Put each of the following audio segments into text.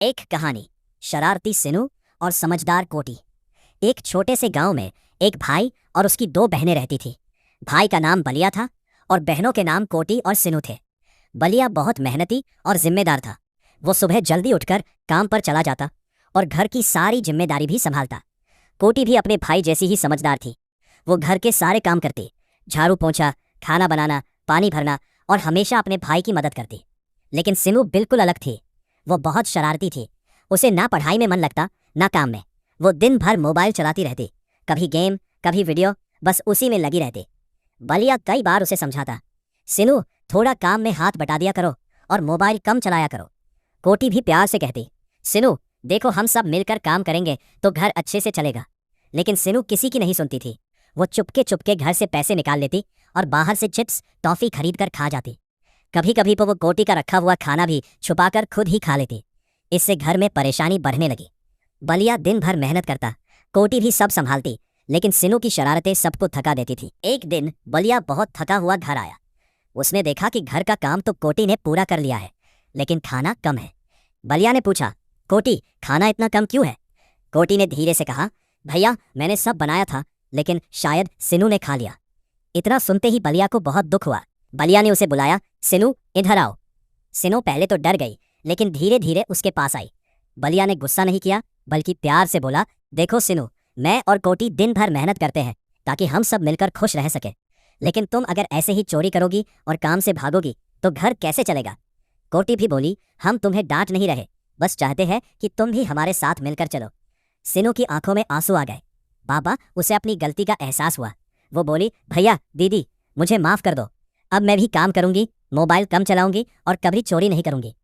एक कहानी। शरारती सिनु और समझदार कोटी। एक छोटे से गांव में एक भाई और उसकी दो बहनें रहती थी। भाई का नाम बलिया था और बहनों के नाम कोटी और सिनु थे। बलिया बहुत मेहनती और जिम्मेदार था। वो सुबह जल्दी उठकर काम पर चला जाता और घर की सारी जिम्मेदारी भी संभालता। कोटी भी अपने भाई जैसी ही समझदार थी। वो घर के सारे काम करती, झाड़ू पोंछा, खाना बनाना, पानी भरना और हमेशा अपने भाई की मदद करती। लेकिन सिनु बिल्कुल अलग थी। वो बहुत शरारती थी। उसे ना पढ़ाई में मन लगता ना काम में। वो दिन भर मोबाइल चलाती रहती, कभी गेम कभी वीडियो, बस उसी में लगी रहती। बलिया कई बार उसे समझाता, सिनु थोड़ा काम में हाथ बटा दिया करो और मोबाइल कम चलाया करो। कोटी भी प्यार से कहती, सिनु देखो हम सब मिलकर काम करेंगे तो घर अच्छे से चलेगा। लेकिन सिनु किसी की नहीं सुनती थी। वो चुपके चुपके घर से पैसे निकाल लेती और बाहर से चिप्स टॉफी खरीद कर खा जाती। कभी कभी तो वो कोटी का रखा हुआ खाना भी छुपाकर खुद ही खा लेती। इससे घर में परेशानी बढ़ने लगी। बलिया दिन भर मेहनत करता, कोटी भी सब संभालती, लेकिन सिनु की शरारतें सबको थका देती थी। एक दिन बलिया बहुत थका हुआ घर आया। उसने देखा कि घर का काम तो कोटी ने पूरा कर लिया है, लेकिन खाना कम है। बलिया ने पूछा, कोटी खाना इतना कम क्यों है? कोटी ने धीरे से कहा, भैया मैंने सब बनाया था, लेकिन शायद सिनु ने खा लिया। इतना सुनते ही बलिया को बहुत दुख हुआ। बलिया ने उसे बुलाया, सिनु इधर आओ। सिनु पहले तो डर गई, लेकिन धीरे धीरे उसके पास आई। बलिया ने गुस्सा नहीं किया, बल्कि प्यार से बोला, देखो सिनु, मैं और कोटी दिन भर मेहनत करते हैं ताकि हम सब मिलकर खुश रह सके। लेकिन तुम अगर ऐसे ही चोरी करोगी और काम से भागोगी तो घर कैसे चलेगा? कोटी भी बोली, हम तुम्हें डांट नहीं रहे, बस चाहते हैं कि तुम भी हमारे साथ मिलकर चलो। सिनु की आंखों में आंसू आ गए। बाबा उसे अपनी गलती का एहसास हुआ। वो बोली, भैया दीदी मुझे माफ कर दो, अब मैं भी काम करूंगी, मोबाइल कम चलाऊंगी और कभी चोरी नहीं करूंगी।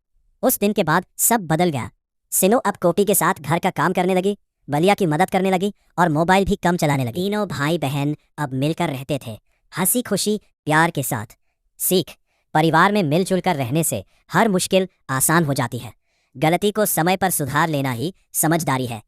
उस दिन के बाद सब बदल गया। सिनु अब कोटी के साथ घर का काम करने लगी, बलिया की मदद करने लगी और मोबाइल भी कम चलाने लगी। तीनों भाई बहन अब मिलकर रहते थे, हंसी खुशी प्यार के साथ। सीख, परिवार में मिलजुल कर रहने से हर मुश्किल आसान हो जाती है। गलती को समय पर सुधार लेना ही समझदारी है।